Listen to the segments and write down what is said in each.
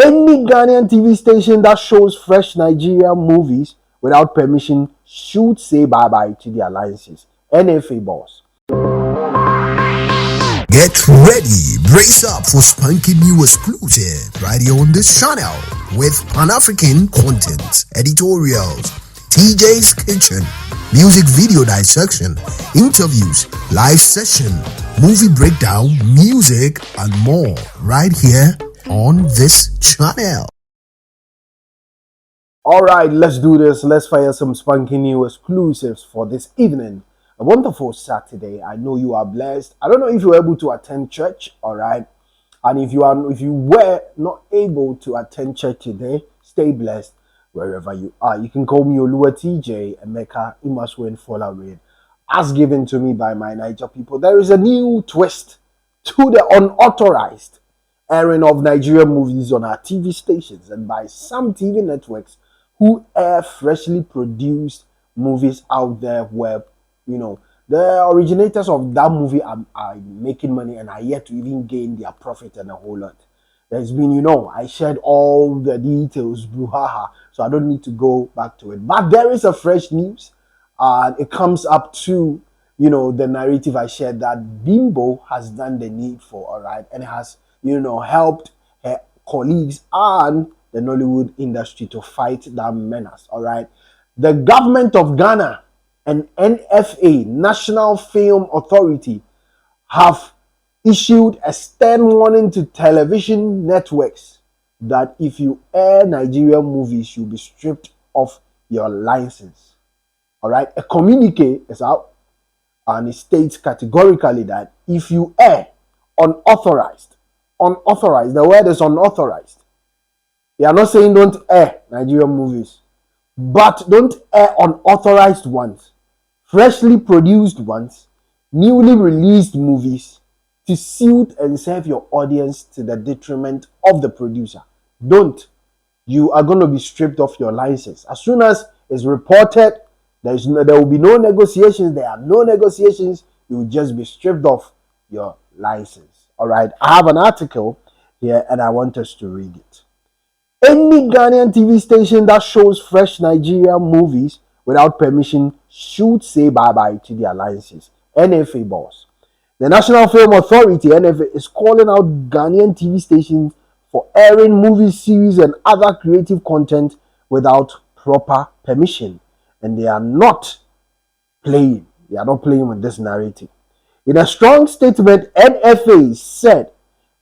Any Ghanaian TV station that shows fresh Nigerian movies without permission should say bye-bye to the alliances. NFA boss. Get ready, brace up for spanking new exclusive right here on this channel with Pan-African content, editorials, TJ's Kitchen, music video dissection, interviews, live session, movie breakdown, music, and more right here on this channel. Alright, let's do this. Let's fire some spanking new exclusives for this evening. A wonderful Saturday. I know you are blessed. I don't know if you were able to attend church, alright? And if you were not able to attend church today, stay blessed wherever you are. You can call me Oluwa TJ Emeka Imaswen Folawade. As given to me by my Niger people, there is a new twist to the unauthorized airing of Nigerian movies on our TV stations and by some TV networks who air freshly produced movies out there where, you know, the originators of that movie are making money and are yet to even gain their profit and a whole lot. There's been, I shared all the details, brouhaha, so I don't need to go back to it. But there is a fresh news, and it comes up to, the narrative I shared that Bimbo has done the needful, all right, and has, helped her colleagues and the Nollywood industry to fight that menace, all right. The government of Ghana and NFA, National Film Authority, have issued a stern warning to television networks that if you air Nigerian movies, you'll be stripped of your license. All right, a communique is out and it states categorically that if you air unauthorized, the word is unauthorized. They are not saying don't air Nigerian movies, but don't air unauthorized ones, freshly produced ones, newly released movies to suit and serve your audience to the detriment of the producer. Don't. You are going to be stripped of your license. As soon as it's reported, there will be no negotiations. There are no negotiations. You will just be stripped of your license. All right. I have an article here and I want us to read it. Any Ghanaian TV station that shows fresh Nigerian movies without permission should say bye-bye to the alliances. NFA boss. The National Film Authority, NFA, is calling out Ghanaian TV stations for airing movie series and other creative content without proper permission. And they are not playing. They are not playing with this narrative. In a strong statement, NFA said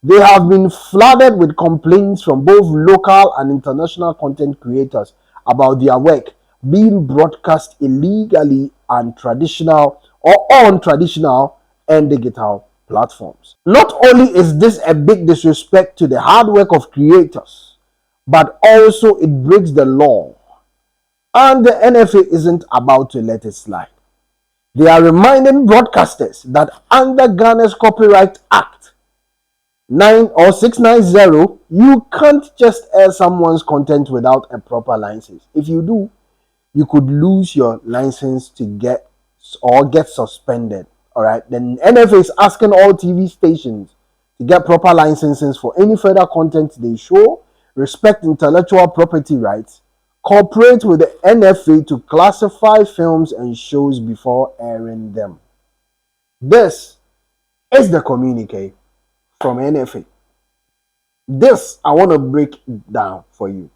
they have been flooded with complaints from both local and international content creators about their work being broadcast illegally and traditional or on traditional and digital platforms. Not only is this a big disrespect to the hard work of creators, but also it breaks the law. And the NFA isn't about to let it slide. They are reminding broadcasters that under Ghana's Copyright Act 690, you can't just air someone's content without a proper license. If you do, you could lose your license to get suspended. All right. Then NFA is asking all TV stations to get proper licenses for any further content they show, respect intellectual property rights, cooperate with the NFA to classify films and shows before airing them. This is the communique from NFA. This I want to break down for you.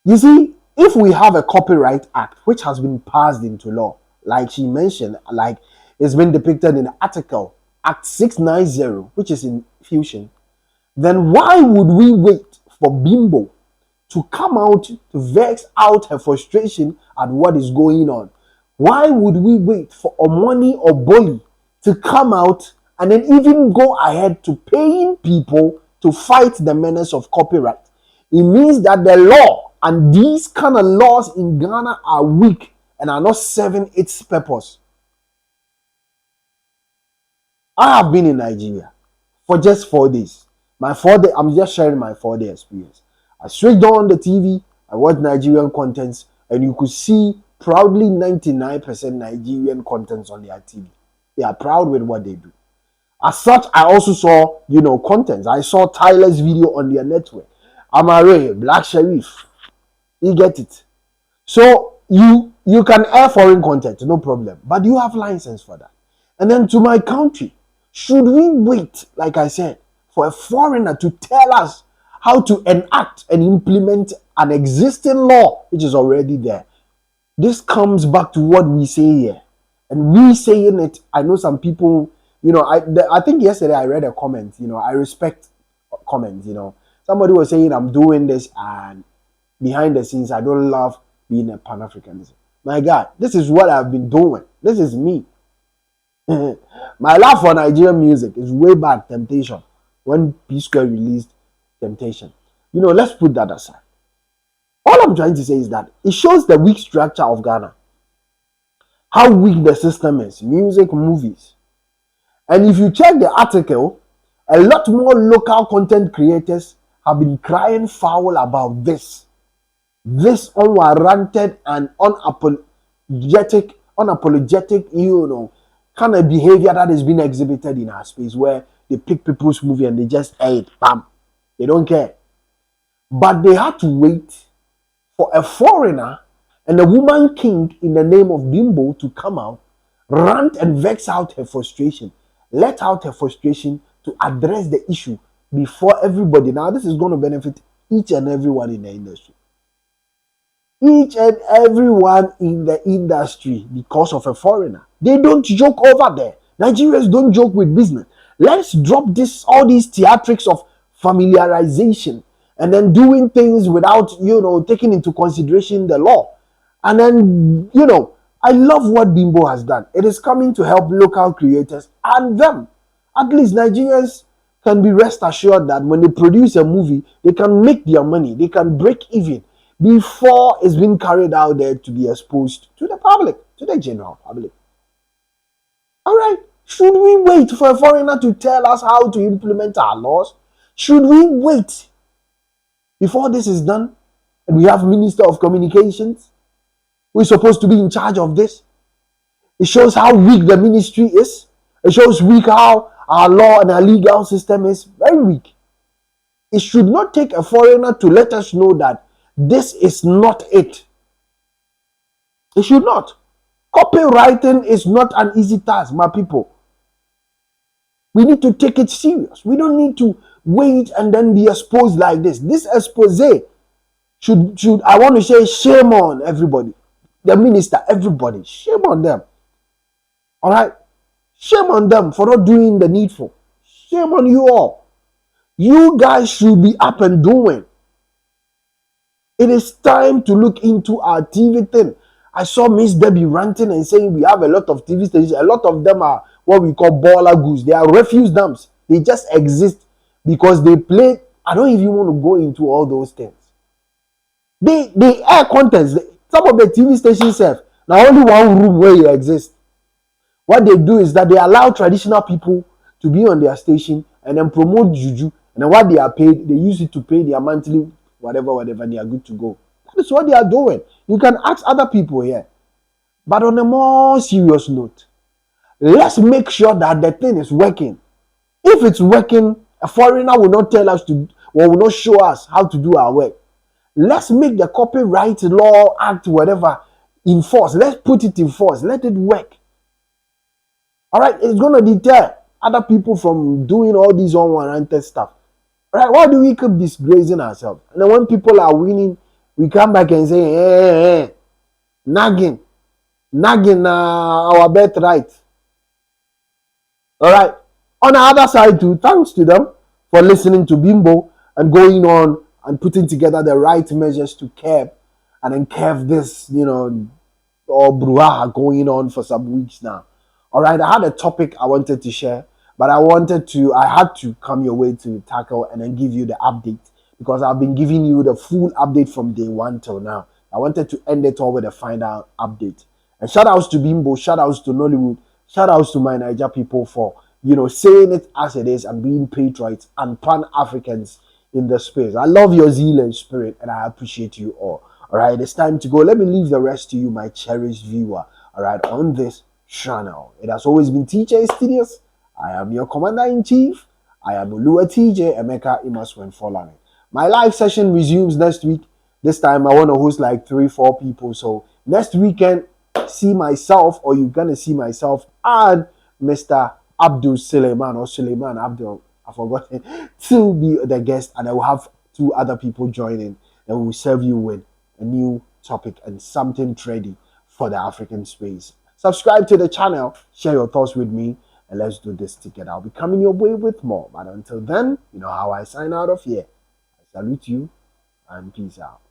You see, if we have a Copyright Act which has been passed into law, like she mentioned, like it's been depicted in the article, Act 690, which is in Fusion, then why would we wait for Bimbo to come out to vex out her frustration at what is going on? Why would we wait for Omoni or Boli to come out and then even go ahead to paying people to fight the menace of copyright? It means that the law and these kind of laws in Ghana are weak and are not serving its purpose. I have been in Nigeria for just 4 days. I'm just sharing my 4-day experience. I switched on the TV, I watched Nigerian contents, and you could see proudly 99% Nigerian contents on their TV. They are proud with what they do. As such, I also saw, contents. I saw Tyler's video on their network. Amare, Black Sheriff. You get it. So you can air foreign content, no problem. But you have license for that. And then to my country, should we wait, like I said, for a foreigner to tell us how to enact and implement an existing law which is already there? This comes back to what we say here. And we saying it, I know some people, I think yesterday I read a comment, I respect comments, Somebody was saying I'm doing this and behind the scenes I don't love being a Pan-Africanist. My God, this is what I've been doing. This is me. My love for Nigerian music is way back Temptation. When P-Square released Temptation. Let's put that aside. All I'm trying to say is that it shows the weak structure of Ghana. How weak the system is. Music, movies. And if you check the article, a lot more local content creators have been crying foul about this. This unwarranted and unapologetic, kind of behavior that is being exhibited in our space, where they pick people's movie and they just air it, bam. They don't care. But they had to wait for a foreigner and a woman king in the name of Bimbo to come out, rant and vex out her frustration, let out her frustration to address the issue before everybody. Now, this is going to benefit each and everyone in the industry. Each and everyone in the industry because of a foreigner. They don't joke over there. Nigerians don't joke with business. Let's drop all these theatrics of familiarization and then doing things without, taking into consideration the law. And then, I love what Bimbo has done. It is coming to help local creators and them. At least Nigerians can be rest assured that when they produce a movie, they can make their money. They can break even before it's been carried out there to be exposed to the public, to the general public. All right. Should we wait for a foreigner to tell us how to implement our laws? Should we wait before this is done? And we have Minister of Communications who is supposed to be in charge of this. It shows how weak the ministry is. It shows weak how our law and our legal system is. Very weak. It should not take a foreigner to let us know that this is not it. It should not. Copywriting is not an easy task, my people. We need to take it serious. We don't need to wait and then be exposed like this. This expose should I want to say shame on everybody. The minister, everybody. Shame on them. All right? Shame on them for not doing the needful. Shame on you all. You guys should be up and doing. It is time to look into our TV thing. I saw Miss Debbie ranting and saying we have a lot of TV stations. A lot of them are what we call baller goods. They are refuse dumps. They just exist because they play. I don't even want to go into all those things. They air contents. Some of the TV stations have now only one room where you exist. What they do is that they allow traditional people to be on their station and then promote juju. And then what they are paid, they use it to pay their monthly whatever, and they are good to go. That is what they are doing. You can ask other people here. But on a more serious note, let's make sure that the thing is working. If it's working, a foreigner will not tell us to, or will not show us how to do our work. Let's make the copyright law act, whatever, in force. Let's put it in force. Let it work. All right, it's going to deter other people from doing all these unwarranted stuff. All right, why do we keep disgracing ourselves? And then when people are winning, we come back and say, hey, nagging our birthright. All right. On the other side too, thanks to them for listening to Bimbo and going on and putting together the right measures to curb and then curb this, or brouhaha going on for some weeks now. All right, I had a topic I wanted to share, but I had to come your way to tackle and then give you the update because I've been giving you the full update from day one till now. I wanted to end it all with a final update. And shout outs to Bimbo, shout outs to Nollywood, shout outs to my Niger people for, saying it as it is and being patriots and Pan-Africans in the space. I love your zeal and spirit and I appreciate you all. All right, it's time to go. Let me leave the rest to you, my cherished viewer. All right, on this channel. It has always been TJ Studios. I am your commander-in-chief. I am Ulua TJ Emeka Imaswen Folani. My live session resumes next week. This time I want to host like 3-4 people. So next weekend, see myself, or you're gonna see myself and Mr. Abdul Suleiman or Suleiman Abdul, I forgot it, to be the guest, and I will have 2 other people joining, and we will serve you with a new topic and something trendy for the African space. Subscribe to the channel, share your thoughts with me, and let's do this together. I'll be coming your way with more. But until then, you know how I sign out of here. I salute you and peace out.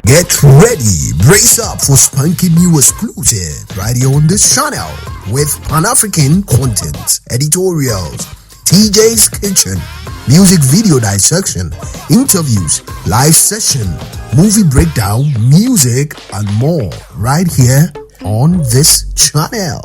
Get ready, brace up for spunky new exclusive right here on this channel with Pan-African content, editorials, TJ's Kitchen, music video dissection, interviews, live session, movie breakdown, music, and more right here on this channel.